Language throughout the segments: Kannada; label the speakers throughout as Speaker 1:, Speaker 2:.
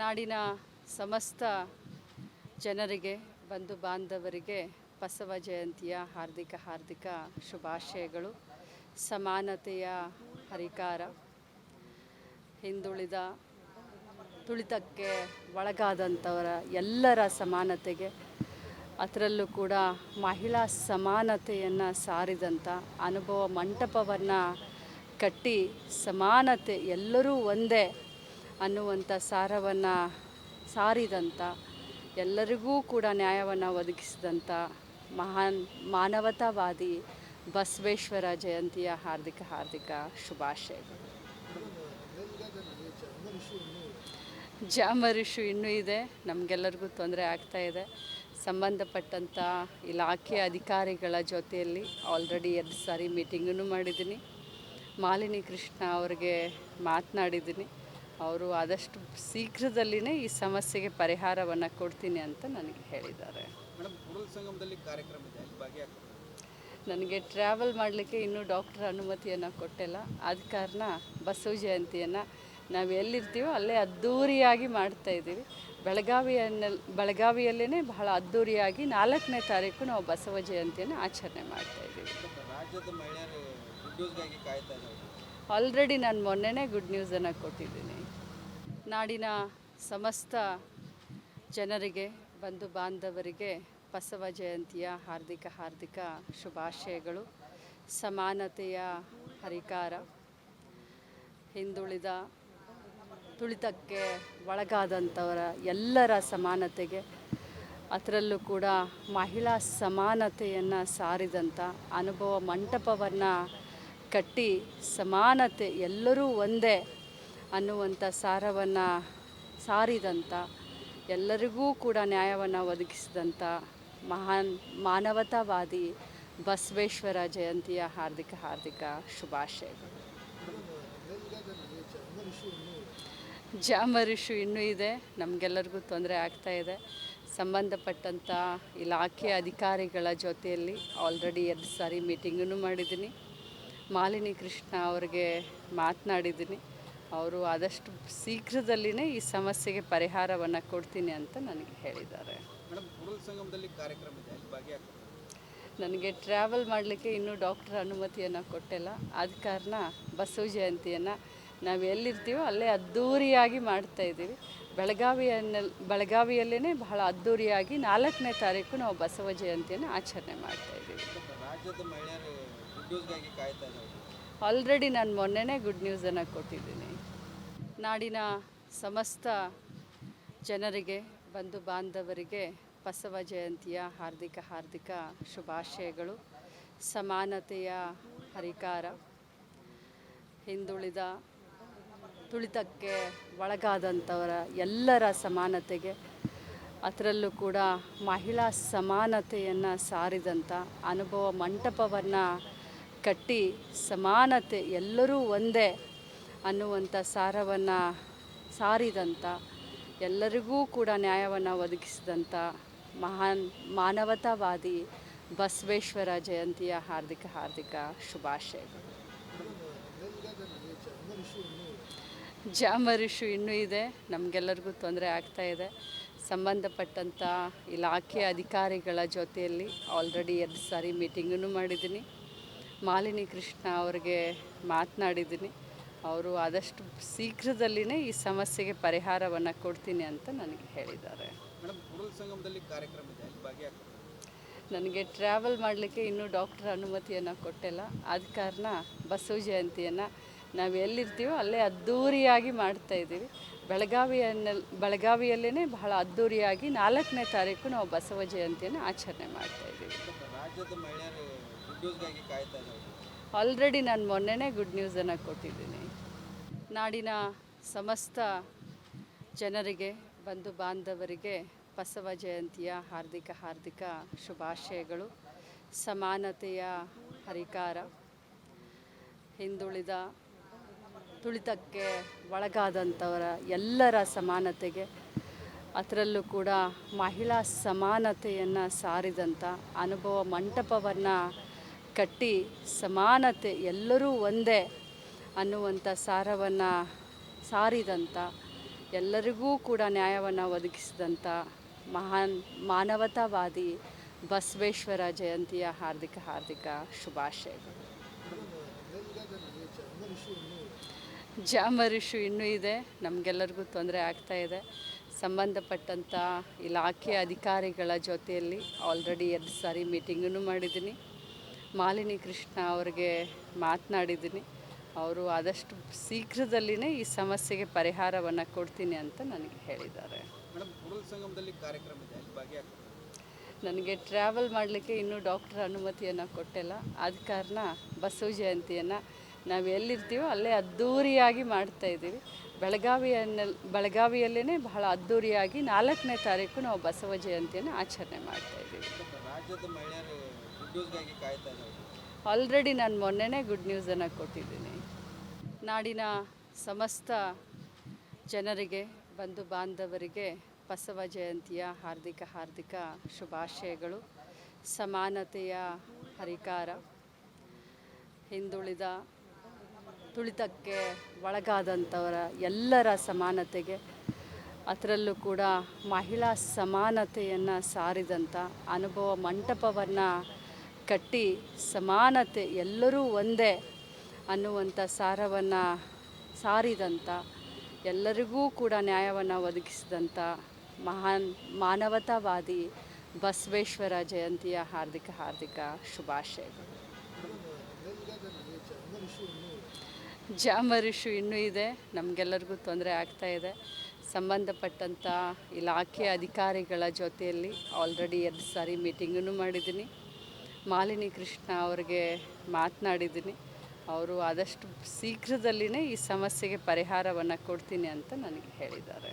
Speaker 1: ನಾಡಿನ ಸಮಸ್ತ ಜನರಿಗೆ ಬಂಧು ಬಾಂಧವರಿಗೆ ಬಸವ ಜಯಂತಿಯ ಹಾರ್ದಿಕ ಶುಭಾಶಯಗಳು. ಸಮಾನತೆಯ ಹರಿಕಾರ, ಹಿಂದುಳಿದ ತುಳಿತಕ್ಕೆ ಒಳಗಾದಂಥವರ ಎಲ್ಲರ ಸಮಾನತೆಗೆ, ಅದರಲ್ಲೂ ಕೂಡ ಮಹಿಳಾ ಸಮಾನತೆಯನ್ನು ಸಾರಿದಂಥ ಅನುಭವ ಮಂಟಪವನ್ನು ಕಟ್ಟಿ ಸಮಾನತೆ ಎಲ್ಲರೂ ಒಂದೇ ಅನ್ನುವಂಥ ಸಾರವನ್ನು ಸಾರಿದಂಥ, ಎಲ್ಲರಿಗೂ ಕೂಡ ನ್ಯಾಯವನ್ನು ಒದಗಿಸಿದಂಥ ಮಹಾನ್ ಮಾನವತಾವಾದಿ ಬಸವೇಶ್ವರ ಜಯಂತಿಯ ಹಾರ್ದಿಕ ಶುಭಾಶಯಗಳು. ಜಾಮರ್ ಇಶ್ಯೂ ಇನ್ನೂ ಇದೆ, ನಮಗೆಲ್ಲರಿಗೂ ತೊಂದರೆ ಆಗ್ತಾಯಿದೆ. ಸಂಬಂಧಪಟ್ಟಂಥ ಇಲಾಖೆ ಅಧಿಕಾರಿಗಳ ಜೊತೆಯಲ್ಲಿ ಆಲ್ರೆಡಿ 2 ಸಾರಿ ಮೀಟಿಂಗನ್ನು ಮಾಡಿದ್ದೀನಿ. ಮಾಲಿನಿ ಕೃಷ್ಣ ಅವರಿಗೆ ಮಾತನಾಡಿದ್ದೀನಿ. ಅವರು ಆದಷ್ಟು ಶೀಘ್ರದಲ್ಲಿಯೇ ಈ ಸಮಸ್ಯೆಗೆ ಪರಿಹಾರವನ್ನು ಕೊಡ್ತೀನಿ ಅಂತ ನನಗೆ ಹೇಳಿದ್ದಾರೆ. ನನಗೆ ಟ್ರಾವೆಲ್ ಮಾಡಲಿಕ್ಕೆ ಇನ್ನೂ ಡಾಕ್ಟರ್ ಅನುಮತಿಯನ್ನು ಕೊಟ್ಟಿಲ್ಲ. ಆದ ಕಾರಣ ಬಸವ ಜಯಂತಿಯನ್ನು ನಾವು ಎಲ್ಲಿರ್ತೀವೋ ಅಲ್ಲೇ ಅದ್ಧೂರಿಯಾಗಿ ಮಾಡ್ತಾಯಿದ್ದೀವಿ. ಬೆಳಗಾವಿಯಲ್ಲೇ ಬಹಳ ಅದ್ಧೂರಿಯಾಗಿ 4ನೇ ತಾರೀಕು ನಾವು ಬಸವ ಜಯಂತಿಯನ್ನು ಆಚರಣೆ ಮಾಡ್ತಾಯಿದ್ದೀವಿ. ಆಲ್ರೆಡಿ ನಾನು ಮೊನ್ನೆನೇ ಗುಡ್ ನ್ಯೂಸನ್ನು ಕೊಟ್ಟಿದ್ದೀನಿ. ನಾಡಿನ ಸಮಸ್ತ ಜನರಿಗೆ ಬಂಧು ಬಾಂಧವರಿಗೆ ಬಸವ ಜಯಂತಿಯ ಹಾರ್ದಿಕ ಶುಭಾಶಯಗಳು. ಸಮಾನತೆಯ ಹರಿಕಾರ, ಹಿಂದುಳಿದ ತುಳಿತಕ್ಕೆ ಒಳಗಾದಂಥವರ ಎಲ್ಲರ ಸಮಾನತೆಗೆ, ಅದರಲ್ಲೂ ಕೂಡ ಮಹಿಳಾ ಸಮಾನತೆಯನ್ನು ಸಾರಿದಂಥ ಅನುಭವ ಮಂಟಪವನ್ನು ಕಟ್ಟಿ ಸಮಾನತೆ ಎಲ್ಲರೂ ಒಂದೇ ಅನ್ನುವಂಥ ಸಾರವನ್ನು ಸಾರಿದಂಥ, ಎಲ್ಲರಿಗೂ ಕೂಡ ನ್ಯಾಯವನ್ನು ಒದಗಿಸಿದಂಥ ಮಹಾನ್ ಮಾನವತಾವಾದಿ ಬಸವೇಶ್ವರ ಜಯಂತಿಯ ಹಾರ್ದಿಕ ಶುಭಾಶಯಗಳು. ಜಾಮರ್ ಇಶ್ಯೂ ಇನ್ನೂ ಇದೆ, ನಮಗೆಲ್ಲರಿಗೂ ತೊಂದರೆ ಆಗ್ತಾಯಿದೆ. ಸಂಬಂಧಪಟ್ಟಂಥ ಇಲಾಖೆ ಅಧಿಕಾರಿಗಳ ಜೊತೆಯಲ್ಲಿ ಆಲ್ರೆಡಿ 2 ಸಾರಿ ಮೀಟಿಂಗನ್ನು ಮಾಡಿದ್ದೀನಿ. ಮಾಲಿನಿ ಕೃಷ್ಣ ಅವರಿಗೆ ಮಾತನಾಡಿದ್ದೀನಿ. ಅವರು ಆದಷ್ಟು ಶೀಘ್ರದಲ್ಲಿಯೇ ಈ ಸಮಸ್ಯೆಗೆ ಪರಿಹಾರವನ್ನು ಕೊಡ್ತೀನಿ ಅಂತ ನನಗೆ ಹೇಳಿದ್ದಾರೆ. ನನಗೆ ಟ್ರಾವೆಲ್ ಮಾಡಲಿಕ್ಕೆ ಇನ್ನೂ ಡಾಕ್ಟರ್ ಅನುಮತಿಯನ್ನು ಕೊಟ್ಟಿಲ್ಲ. ಆದ ಕಾರಣ ಬಸವ ಜಯಂತಿಯನ್ನು ನಾವು ಎಲ್ಲಿರ್ತೀವೋ ಅಲ್ಲೇ ಅದ್ಧೂರಿಯಾಗಿ ಮಾಡ್ತಾಯಿದ್ದೀವಿ. ಬೆಳಗಾವಿಯಲ್ಲೇ ಬಹಳ ಅದ್ಧೂರಿಯಾಗಿ 4ನೇ ತಾರೀಕು ನಾವು ಬಸವ ಜಯಂತಿಯನ್ನು ಆಚರಣೆ ಮಾಡ್ತಾಯಿದ್ದೀವಿ. ಆಲ್ರೆಡಿ ನಾನು ಮೊನ್ನೆನೇ ಗುಡ್ ನ್ಯೂಸನ್ನು ಕೊಟ್ಟಿದ್ದೀನಿ. ನಾಡಿನ ಸಮಸ್ತ ಜನರಿಗೆ ಬಂಧು ಬಾಂಧವರಿಗೆ ಬಸವ ಜಯಂತಿಯ ಹಾರ್ದಿಕ ಶುಭಾಶಯಗಳು. ಸಮಾನತೆಯ ಹರಿಕಾರ, ಹಿಂದುಳಿದ ತುಳಿತಕ್ಕೆ ಒಳಗಾದಂಥವರ ಎಲ್ಲರ ಸಮಾನತೆಗೆ, ಅದರಲ್ಲೂ ಕೂಡ ಮಹಿಳಾ ಸಮಾನತೆಯನ್ನು ಸಾರಿದಂಥ ಅನುಭವ ಮಂಟಪವನ್ನು ಕಟ್ಟಿ ಸಮಾನತೆ ಎಲ್ಲರೂ ಒಂದೇ ಅನ್ನುವಂಥ ಸಾರವನ್ನು ಸಾರಿದಂಥ, ಎಲ್ಲರಿಗೂ ಕೂಡ ನ್ಯಾಯವನ್ನು ಒದಗಿಸಿದಂಥ ಮಹಾನ್ ಮಾನವತಾವಾದಿ ಬಸವೇಶ್ವರ ಜಯಂತಿಯ ಹಾರ್ದಿಕ ಶುಭಾಶಯಗಳು. ಜಾಮರ್ ಇಶ್ಯೂ ಇನ್ನೂ ಇದೆ, ನಮಗೆಲ್ಲರಿಗೂ ತೊಂದರೆ ಆಗ್ತಾಯಿದೆ. ಸಂಬಂಧಪಟ್ಟಂಥ ಇಲಾಖೆ ಅಧಿಕಾರಿಗಳ ಜೊತೆಯಲ್ಲಿ ಆಲ್ರೆಡಿ 2 ಸಾರಿ ಮೀಟಿಂಗನ್ನು ಮಾಡಿದ್ದೀನಿ. ಮಾಲಿನಿ ಕೃಷ್ಣ ಅವರಿಗೆ ಮಾತನಾಡಿದ್ದೀನಿ. ಅವರು ಆದಷ್ಟು ಶೀಘ್ರದಲ್ಲಿಯೇ ಈ ಸಮಸ್ಯೆಗೆ ಪರಿಹಾರವನ್ನು ಕೊಡ್ತೀನಿ ಅಂತ ನನಗೆ ಹೇಳಿದ್ದಾರೆ. ನನಗೆ ಟ್ರಾವೆಲ್ ಮಾಡಲಿಕ್ಕೆ ಇನ್ನೂ ಡಾಕ್ಟರ್ ಅನುಮತಿಯನ್ನು ಕೊಟ್ಟಿಲ್ಲ. ಆದ ಕಾರಣ ಬಸವ ಜಯಂತಿಯನ್ನು ನಾವು ಎಲ್ಲಿರ್ತೀವೋ ಅಲ್ಲೇ ಅದ್ಧೂರಿಯಾಗಿ ಮಾಡ್ತಾಯಿದ್ದೀವಿ. ಬೆಳಗಾವಿಯಲ್ಲೇ ಬಹಳ ಅದ್ಧೂರಿಯಾಗಿ 4ನೇ ತಾರೀಕು ನಾವು ಬಸವ ಜಯಂತಿಯನ್ನು ಆಚರಣೆ ಮಾಡ್ತಾಯಿದ್ದೀವಿ. ಆಲ್ರೆಡಿ ನಾನು ಮೊನ್ನೆನೇ ಗುಡ್ ನ್ಯೂಸನ್ನು ಕೊಟ್ಟಿದ್ದೀನಿ. ನಾಡಿನ ಸಮಸ್ತ ಜನರಿಗೆ ಬಂಧು ಬಾಂಧವರಿಗೆ ಬಸವ ಜಯಂತಿಯ ಹಾರ್ದಿಕ ಶುಭಾಶಯಗಳು. ಸಮಾನತೆಯ ಹರಿಕಾರ, ಹಿಂದುಳಿದ ತುಳಿತಕ್ಕೆ ಒಳಗಾದಂಥವರ ಎಲ್ಲರ ಸಮಾನತೆಗೆ, ಅದರಲ್ಲೂ ಕೂಡ ಮಹಿಳಾ ಸಮಾನತೆಯನ್ನು ಸಾರಿದಂಥ ಅನುಭವ ಮಂಟಪವನ್ನು ಕಟ್ಟಿ ಸಮಾನತೆ ಎಲ್ಲರೂ ಒಂದೇ ಅನ್ನುವಂಥ ಸಾರವನ್ನು ಸಾರಿದಂಥ, ಎಲ್ಲರಿಗೂ ಕೂಡ ನ್ಯಾಯವನ್ನು ಒದಗಿಸಿದಂಥ ಮಹಾನ್ ಮಾನವತಾವಾದಿ ಬಸವೇಶ್ವರ ಜಯಂತಿಯ ಹಾರ್ದಿಕ ಶುಭಾಶಯಗಳು. ಜಾಮರ್ ಇಶ್ಯೂ ಇನ್ನೂ ಇದೆ, ನಮಗೆಲ್ಲರಿಗೂ ತೊಂದರೆ ಆಗ್ತಾ ಇದೆ. ಸಂಬಂಧಪಟ್ಟಂಥ ಇಲಾಖೆ ಅಧಿಕಾರಿಗಳ ಜೊತೆಯಲ್ಲಿ ಆಲ್ರೆಡಿ 2 ಸಾರಿ ಮೀಟಿಂಗನ್ನು ಮಾಡಿದ್ದೀನಿ. ಮಾಲಿನಿ ಕೃಷ್ಣ ಅವರಿಗೆ ಮಾತನಾಡಿದ್ದೀನಿ. ಅವರು ಆದಷ್ಟು ಶೀಘ್ರದಲ್ಲಿಯೇ ಈ ಸಮಸ್ಯೆಗೆ ಪರಿಹಾರವನ್ನು ಕೊಡ್ತೀನಿ ಅಂತ ನನಗೆ ಹೇಳಿದ್ದಾರೆ. ನನಗೆ ಟ್ರಾವೆಲ್ ಮಾಡಲಿಕ್ಕೆ ಇನ್ನೂ ಡಾಕ್ಟರ್ ಅನುಮತಿಯನ್ನು ಕೊಟ್ಟಿಲ್ಲ. ಆದ ಕಾರಣ ಬಸವ ಜಯಂತಿಯನ್ನು ನಾವು ಎಲ್ಲಿರ್ತೀವೋ ಅಲ್ಲೇ ಅದ್ಧೂರಿಯಾಗಿ ಮಾಡ್ತಾಯಿದ್ದೀವಿ. ಬೆಳಗಾವಿಯಲ್ಲೇ ಬಹಳ ಅದ್ಧೂರಿಯಾಗಿ 4ನೇ ತಾರೀಕು ನಾವು ಬಸವ ಜಯಂತಿಯನ್ನು ಆಚರಣೆ ಮಾಡ್ತಾಯಿದ್ದೀವಿ. ಆಲ್ರೆಡಿ ನಾನು ಮೊನ್ನೆನೇ ಗುಡ್ ನ್ಯೂಸನ್ನು ಕೊಟ್ಟಿದ್ದೀನಿ. ನಾಡಿನ ಸಮಸ್ತ ಜನರಿಗೆ, ಬಂಧು ಬಾಂಧವರಿಗೆ ಬಸವ ಜಯಂತಿಯ ಹಾರ್ದಿಕ ಶುಭಾಶಯಗಳು. ಸಮಾನತೆಯ ಹರಿಕಾರ, ಹಿಂದುಳಿದ ತುಳಿತಕ್ಕೆ ಒಳಗಾದಂಥವರ ಎಲ್ಲರ ಸಮಾನತೆಗೆ, ಅದರಲ್ಲೂ ಕೂಡ ಮಹಿಳಾ ಸಮಾನತೆಯನ್ನು ಸಾರಿದಂಥ ಅನುಭವ ಮಂಟಪವನ್ನು ಕಟ್ಟಿ ಸಮಾನತೆ ಎಲ್ಲರೂ ಒಂದೇ ಅನ್ನುವಂಥ ಸಾರವನ್ನು ಸಾರಿದಂಥ, ಎಲ್ಲರಿಗೂ ಕೂಡ ನ್ಯಾಯವನ್ನು ಒದಗಿಸಿದಂಥ ಮಹಾನ್ ಮಾನವತಾವಾದಿ ಬಸವೇಶ್ವರ ಜಯಂತಿಯ ಹಾರ್ದಿಕ ಶುಭಾಶಯಗಳು. ಜಾಮರ್ ಇಶ್ಯೂ ಇನ್ನೂ ಇದೆ, ನಮಗೆಲ್ಲರಿಗೂ ತೊಂದರೆ ಆಗ್ತಾ ಇದೆ. ಸಂಬಂಧಪಟ್ಟಂಥ ಇಲಾಖೆ ಅಧಿಕಾರಿಗಳ ಜೊತೆಯಲ್ಲಿ ಆಲ್ರೆಡಿ 2 ಸಾರಿ ಮೀಟಿಂಗನ್ನು ಮಾಡಿದ್ದೀನಿ. ಮಾಲಿನಿ ಕೃಷ್ಣ ಅವರಿಗೆ ಮಾತನಾಡಿದ್ದೀನಿ. ಅವರು ಆದಷ್ಟು ಶೀಘ್ರದಲ್ಲಿಯೇ ಈ ಸಮಸ್ಯೆಗೆ ಪರಿಹಾರವನ್ನು ಕೊಡ್ತೀನಿ ಅಂತ ನನಗೆ ಹೇಳಿದ್ದಾರೆ.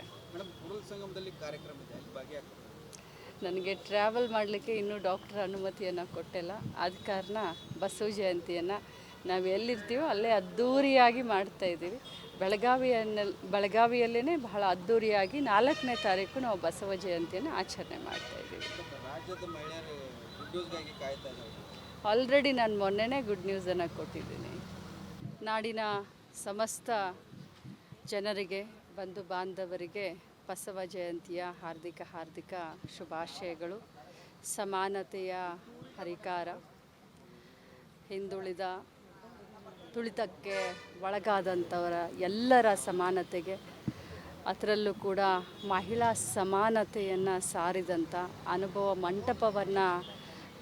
Speaker 1: ನನಗೆ ಟ್ರಾವೆಲ್ ಮಾಡಲಿಕ್ಕೆ ಇನ್ನೂ ಡಾಕ್ಟರ್ ಅನುಮತಿಯನ್ನು ಕೊಟ್ಟಿಲ್ಲ. ಆದ ಕಾರಣ ಬಸವ ಜಯಂತಿಯನ್ನು ನಾವು ಎಲ್ಲಿರ್ತೀವೋ ಅಲ್ಲೇ ಅದ್ಧೂರಿಯಾಗಿ ಮಾಡ್ತಾಯಿದ್ದೀವಿ. ಬೆಳಗಾವಿಯಲ್ಲೇ ಬಹಳ ಅದ್ಧೂರಿಯಾಗಿ 4ನೇ ತಾರೀಕು ನಾವು ಬಸವ ಜಯಂತಿಯನ್ನು ಆಚರಣೆ ಮಾಡ್ತಾಯಿದ್ದೀವಿ. ಆಲ್ರೆಡಿ ನಾನು ಮೊನ್ನೆನೇ ಗುಡ್ ನ್ಯೂಸನ್ನು ಕೊಟ್ಟಿದ್ದೀನಿ. ನಾಡಿನ ಸಮಸ್ತ ಜನರಿಗೆ, ಬಂಧು ಬಾಂಧವರಿಗೆ ಬಸವ ಜಯಂತಿಯ ಹಾರ್ದಿಕ ಶುಭಾಶಯಗಳು. ಸಮಾನತೆಯ ಹರಿಕಾರ, ಹಿಂದುಳಿದ ತುಳಿತಕ್ಕೆ ಒಳಗಾದಂಥವರ ಎಲ್ಲರ ಸಮಾನತೆಗೆ, ಅದರಲ್ಲೂ ಕೂಡ ಮಹಿಳಾ ಸಮಾನತೆಯನ್ನು ಸಾರಿದಂಥ ಅನುಭವ ಮಂಟಪವನ್ನು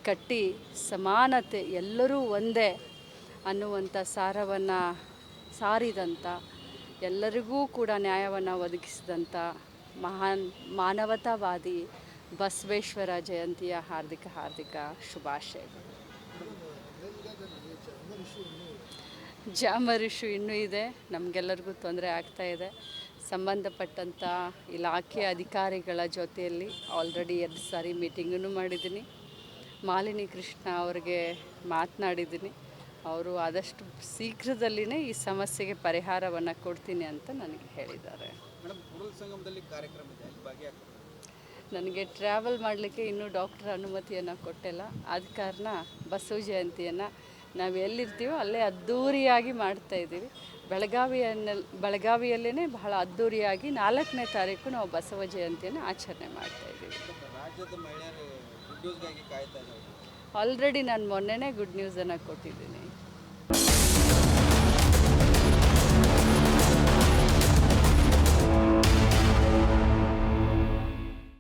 Speaker 1: ಕಟ್ಟಿ ಸಮಾನತೆ ಎಲ್ಲರೂ ಒಂದೇ ಅನ್ನುವಂಥ ಸಾರವನ್ನು ಸಾರಿದಂಥ, ಎಲ್ಲರಿಗೂ ಕೂಡ ನ್ಯಾಯವನ್ನು ಒದಗಿಸಿದಂಥ ಮಹಾನ್ ಮಾನವತಾವಾದಿ ಬಸವೇಶ್ವರ ಜಯಂತಿಯ ಹಾರ್ದಿಕ ಶುಭಾಶಯಗಳು. ಜಾಮರ್ ಇಶ್ಯೂ ಇನ್ನೂ ಇದೆ, ನಮಗೆಲ್ಲರಿಗೂ ತೊಂದರೆ ಆಗ್ತಾ ಇದೆ. ಸಂಬಂಧಪಟ್ಟಂಥ ಇಲಾಖೆ ಅಧಿಕಾರಿಗಳ ಜೊತೆಯಲ್ಲಿ ಆಲ್ರೆಡಿ 2 ಸಾರಿ ಮೀಟಿಂಗನ್ನು ಮಾಡಿದ್ದೀನಿ. ಮಾಲಿನಿ ಕೃಷ್ಣ ಅವರಿಗೆ ಮಾತನಾಡಿದ್ದೀನಿ. ಅವರು ಆದಷ್ಟು ಶೀಘ್ರದಲ್ಲಿಯೇ ಈ ಸಮಸ್ಯೆಗೆ ಪರಿಹಾರವನ್ನು ಕೊಡ್ತೀನಿ ಅಂತ ನನಗೆ ಹೇಳಿದ್ದಾರೆ. ನನಗೆ ಟ್ರಾವೆಲ್ ಮಾಡಲಿಕ್ಕೆ ಇನ್ನೂ ಡಾಕ್ಟರ್ ಅನುಮತಿಯನ್ನು ಕೊಟ್ಟಿಲ್ಲ. ಆದ ಕಾರಣ ಬಸವ ಜಯಂತಿಯನ್ನು ನಾವು ಎಲ್ಲಿರ್ತೀವೋ ಅಲ್ಲೇ ಅದ್ಧೂರಿಯಾಗಿ ಮಾಡ್ತಾಯಿದ್ದೀವಿ. ಬೆಳಗಾವಿಯಲ್ಲೇ ಬಹಳ ಅದ್ಧೂರಿಯಾಗಿ 4ನೇ ತಾರೀಕು ನಾವು ಬಸವ ಜಯಂತಿಯನ್ನು ಆಚರಣೆ ಮಾಡ್ತಾಯಿದ್ದೀವಿ. ಆಲ್ರೆಡಿ ನಾನು ಮೊನ್ನೆನೇ ಗುಡ್ ನ್ಯೂಸನ್ನು ಕೊಟ್ಟಿದ್ದೀನಿ.